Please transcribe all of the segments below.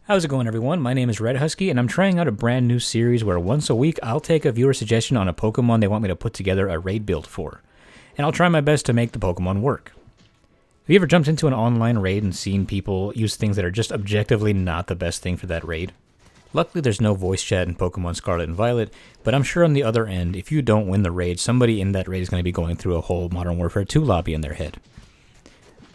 How's it going, everyone? My name is Red Husky, and I'm trying out a brand new series where once a week I'll take a viewer suggestion on a Pokemon they want me to put together a raid build for, and I'll try my best to make the Pokemon work. Have you ever jumped into an online raid and seen people use things that are just objectively not the best thing for that raid? Luckily, there's no voice chat in Pokemon Scarlet and Violet, but I'm sure on the other end, if you don't win the raid, somebody in that raid is going to be going through a whole Modern Warfare 2 lobby in their head.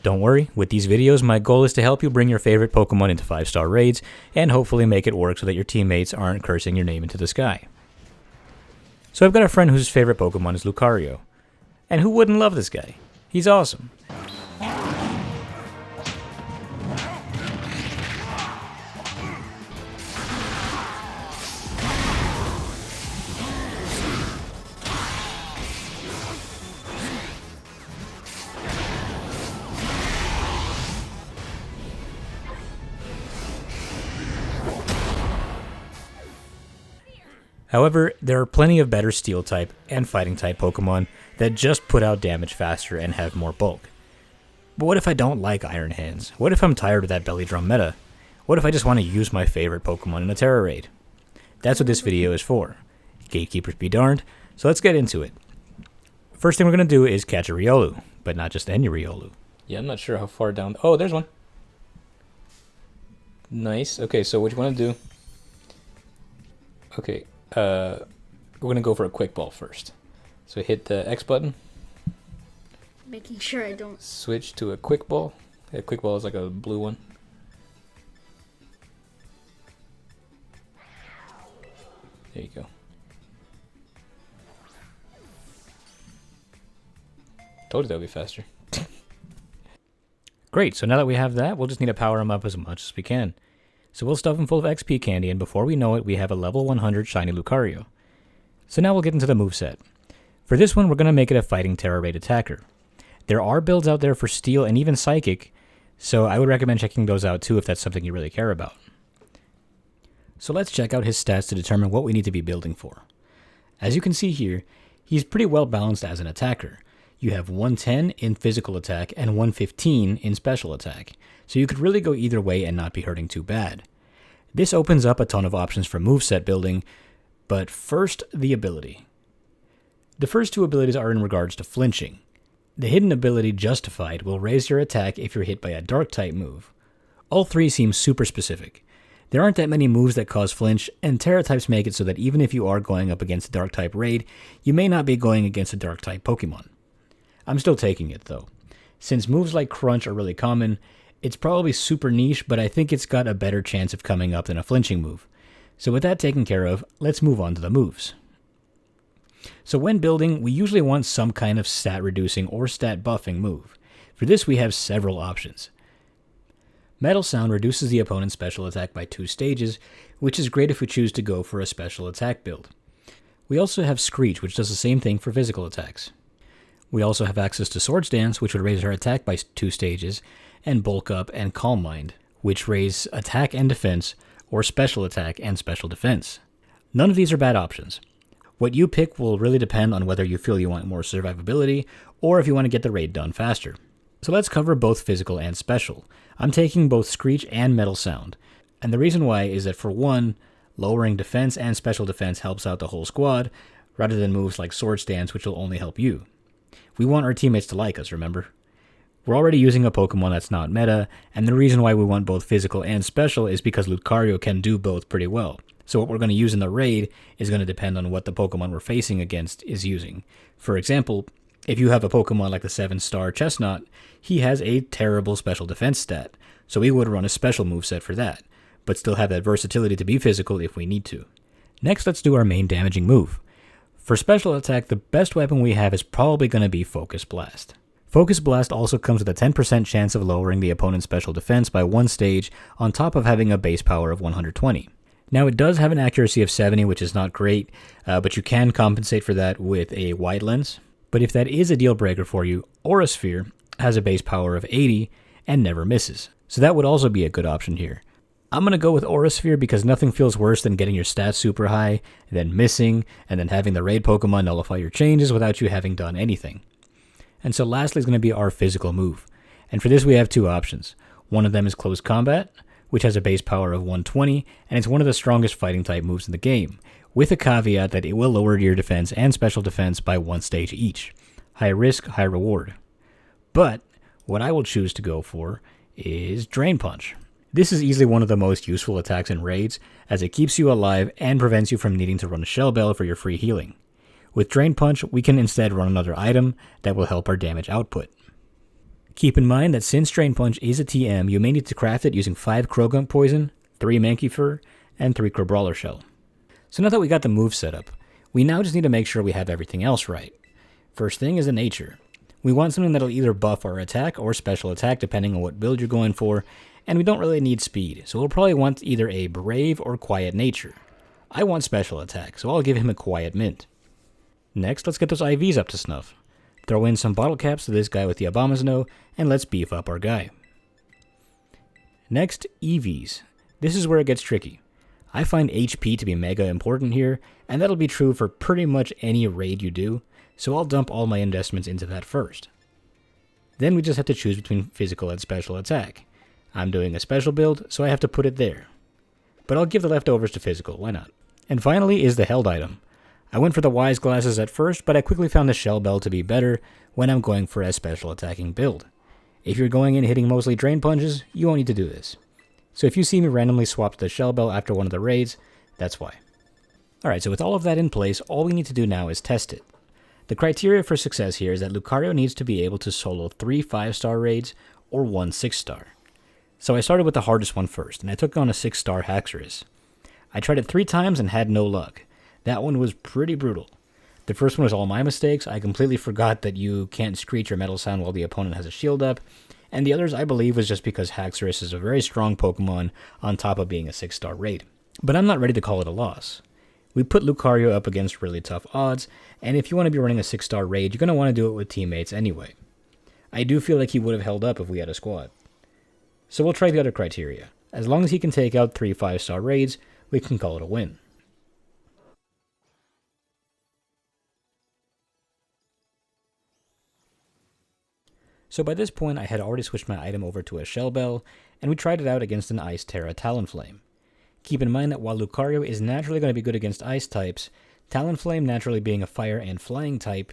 Don't worry, with these videos, my goal is to help you bring your favorite Pokemon into 5-star raids, and hopefully make it work so that your teammates aren't cursing your name into the sky. So I've got a friend whose favorite Pokemon is Lucario. And who wouldn't love this guy? He's awesome. However, there are plenty of better Steel-type and Fighting-type Pokemon that just put out damage faster and have more bulk. But what if I don't like Iron Hands? What if I'm tired of that belly drum meta? What if I just want to use my favorite Pokemon in a Tera raid? That's what this video is for. Gatekeepers be darned, so let's get into it. First thing we're going to do is catch a Riolu, but not just any Riolu. Yeah, I'm not sure how far down... Oh, there's one. Nice. Okay, so what you want to do... Okay. We're going to go for a quick ball first. So hit the X button. Making sure I don't... Switch to a quick ball. A quick ball is like a blue one. There you go. Told you that would be faster. Great, so now that we have that, we'll just need to power him up as much as we can. So we'll stuff him full of XP candy, and before we know it, we have a level 100 shiny Lucario. So now we'll get into the moveset. For this one, we're going to make it a fighting Tera raid attacker. There are builds out there for Steel and even Psychic, so I would recommend checking those out too if that's something you really care about. So let's check out his stats to determine what we need to be building for. As you can see here, he's pretty well balanced as an attacker. You have 110 in physical attack and 115 in special attack, so you could really go either way and not be hurting too bad. This opens up a ton of options for moveset building, but first, the ability. The first two abilities are in regards to flinching. The hidden ability Justified will raise your attack if you're hit by a Dark-type move. All three seem super specific. There aren't that many moves that cause flinch, and Tera types make it so that even if you are going up against a Dark-type raid, you may not be going against a Dark-type Pokemon. I'm still taking it, though. Since moves like Crunch are really common, it's probably super niche, but I think it's got a better chance of coming up than a flinching move. So with that taken care of, let's move on to the moves. So when building, we usually want some kind of stat reducing or stat buffing move. For this we have several options. Metal Sound reduces the opponent's special attack by 2 stages, which is great if we choose to go for a special attack build. We also have Screech, which does the same thing for physical attacks. We also have access to Swords Dance, which would raise our attack by 2 stages, and Bulk Up and Calm Mind, which raise attack and defense, or special attack and special defense. None of these are bad options. What you pick will really depend on whether you feel you want more survivability, or if you want to get the raid done faster. So let's cover both physical and special. I'm taking both Screech and Metal Sound, and the reason why is that for one, lowering defense and special defense helps out the whole squad, rather than moves like Swords Dance, which will only help you. We want our teammates to like us, remember? We're already using a Pokemon that's not meta, and the reason why we want both physical and special is because Lucario can do both pretty well. So what we're going to use in the raid is going to depend on what the Pokemon we're facing against is using. For example, if you have a Pokemon like the 7-star Chestnut, he has a terrible special defense stat, so we would run a special moveset for that, but still have that versatility to be physical if we need to. Next, let's do our main damaging move. For special attack, the best weapon we have is probably going to be Focus Blast. Focus Blast also comes with a 10% chance of lowering the opponent's special defense by 1 stage, on top of having a base power of 120. Now it does have an accuracy of 70, which is not great, but you can compensate for that with a wide lens. But if that is a deal breaker for you, Aura Sphere has a base power of 80 and never misses, so that would also be a good option here. I'm going to go with Aura Sphere because nothing feels worse than getting your stats super high, then missing, and then having the raid Pokemon nullify your changes without you having done anything. And so lastly is going to be our physical move. And for this we have 2 options. One of them is Close Combat, which has a base power of 120, and it's one of the strongest fighting type moves in the game, with a caveat that it will lower your defense and special defense by 1 stage each. High risk, high reward. But what I will choose to go for is Drain Punch. This is easily one of the most useful attacks in raids, as it keeps you alive and prevents you from needing to run a Shell Bell for your free healing. With Drain Punch, we can instead run another item that will help our damage output. Keep in mind that since Drain Punch is a TM, you may need to craft it using 5 Krogunk Poison, 3 Mankey Fur, and 3 Crabrawler Shell. So now that we got the move set up, we now just need to make sure we have everything else right. First thing is the nature. We want something that'll either buff our attack or special attack depending on what build you're going for, and we don't really need speed, so we'll probably want either a brave or quiet nature. I want special attack, so I'll give him a quiet mint. Next, let's get those IVs up to snuff. Throw in some bottle caps to this guy with the Abomasnow, and let's beef up our guy. Next, EVs. This is where it gets tricky. I find HP to be mega important here, and that'll be true for pretty much any raid you do, so I'll dump all my investments into that first. Then we just have to choose between physical and special attack. I'm doing a special build, so I have to put it there. But I'll give the leftovers to physical, why not? And finally is the held item. I went for the Wise Glasses at first, but I quickly found the Shell Bell to be better when I'm going for a special attacking build. If you're going in hitting mostly Drain Punches, you won't need to do this. So if you see me randomly swap to the Shell Bell after one of the raids, that's why. Alright, so with all of that in place, all we need to do now is test it. The criteria for success here is that Lucario needs to be able to solo 3 5-star raids or 1 6-star. So I started with the hardest one first, and I took on a 6-star Haxorus. I tried it 3 times and had no luck. That one was pretty brutal. The first one was all my mistakes. I completely forgot that you can't screech or metal sound while the opponent has a shield up, and the others I believe was just because Haxorus is a very strong Pokemon on top of being a 6-star raid. But I'm not ready to call it a loss. We put Lucario up against really tough odds, and if you want to be running a 6-star raid, you're going to want to do it with teammates anyway. I do feel like he would have held up if we had a squad. So we'll try the other criteria. As long as he can take out 3 5-star raids, we can call it a win. So by this point, I had already switched my item over to a Shell Bell, and we tried it out against an Ice Tera Talonflame. Keep in mind that while Lucario is naturally going to be good against Ice types, Talonflame naturally being a Fire and Flying type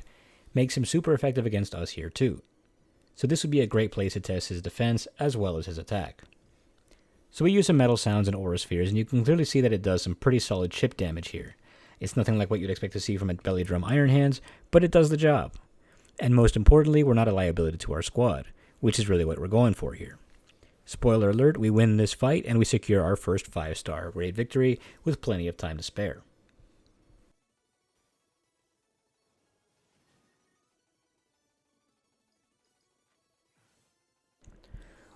makes him super effective against us here too. So this would be a great place to test his defense as well as his attack. So we use some Metal Sounds and Aura Spheres, and you can clearly see that it does some pretty solid chip damage here. It's nothing like what you'd expect to see from a Belly Drum Iron Hands, but it does the job. And most importantly, we're not a liability to our squad, which is really what we're going for here. Spoiler alert, we win this fight and we secure our first 5-star raid victory with plenty of time to spare.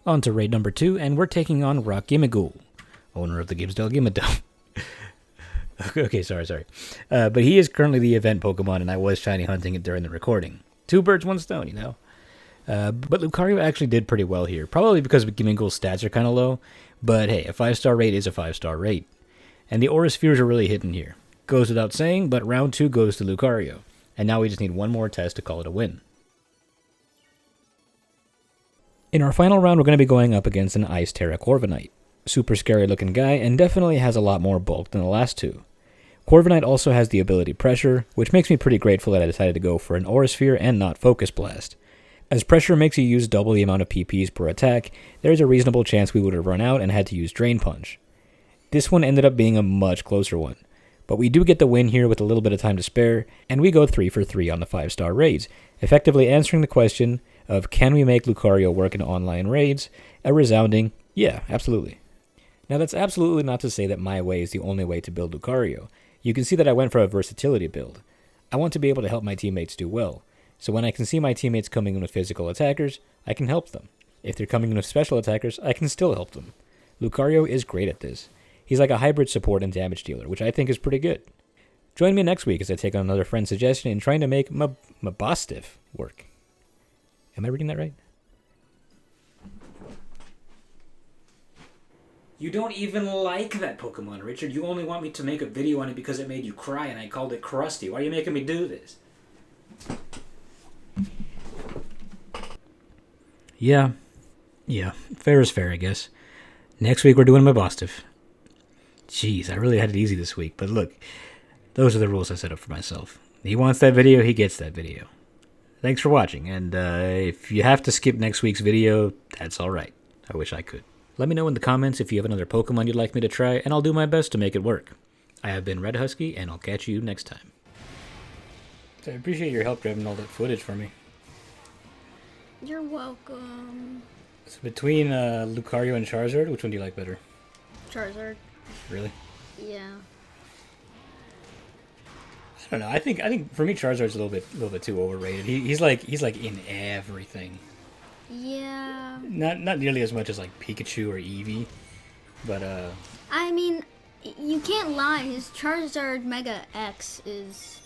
On to raid number 2, and we're taking on Rock Gimmighoul, owner of the Gibbsdale Gimmidome. Okay, sorry. But he is currently the event Pokemon, and I was shiny hunting it during the recording. 2 birds, 1 stone, you know. But Lucario actually did pretty well here, probably because Gimmighoul's stats are kind of low, but hey, a 5-star raid is a 5-star raid. And the Aura Spheres are really hitting here. Goes without saying, but round 2 goes to Lucario, and now we just need one more test to call it a win. In our final round, we're going to be going up against an Ice Tera Corviknight. Super scary looking guy, and definitely has a lot more bulk than the last 2. Corviknight also has the ability Pressure, which makes me pretty grateful that I decided to go for an Aura Sphere and not Focus Blast. As Pressure makes you use double the amount of PPs per attack, there is a reasonable chance we would have run out and had to use Drain Punch. This one ended up being a much closer one, but we do get the win here with a little bit of time to spare, and we go 3 for 3 on the 5-star raids, effectively answering the question of can we make Lucario work in online raids, a resounding, yeah, absolutely. Now that's absolutely not to say that my way is the only way to build Lucario. You can see that I went for a versatility build. I want to be able to help my teammates do well, so when I can see my teammates coming in with physical attackers, I can help them. If they're coming in with special attackers, I can still help them. Lucario is great at this. He's like a hybrid support and damage dealer, which I think is pretty good. Join me next week as I take on another friend's suggestion in trying to make Mabosstiff work. Am I reading that right? You don't even like that Pokemon, Richard. You only want me to make a video on it because it made you cry and I called it crusty. Why are you making me do this? Yeah, fair is fair, I guess. Next week we're doing my Bostiff. Jeez, I really had it easy this week, but look, those are the rules I set up for myself. He wants that video, he gets that video. Thanks for watching, and if you have to skip next week's video, that's alright. I wish I could. Let me know in the comments if you have another Pokemon you'd like me to try, and I'll do my best to make it work. I have been Red Husky, and I'll catch you next time. So I appreciate your help grabbing all that footage for me. You're welcome. So between Lucario and Charizard, which one do you like better? Charizard. Really? Yeah. I don't know. I think for me Charizard's a little bit too overrated. He's like in everything. Yeah. Not nearly as much as like Pikachu or Eevee, but I mean, you can't lie. His Charizard Mega X is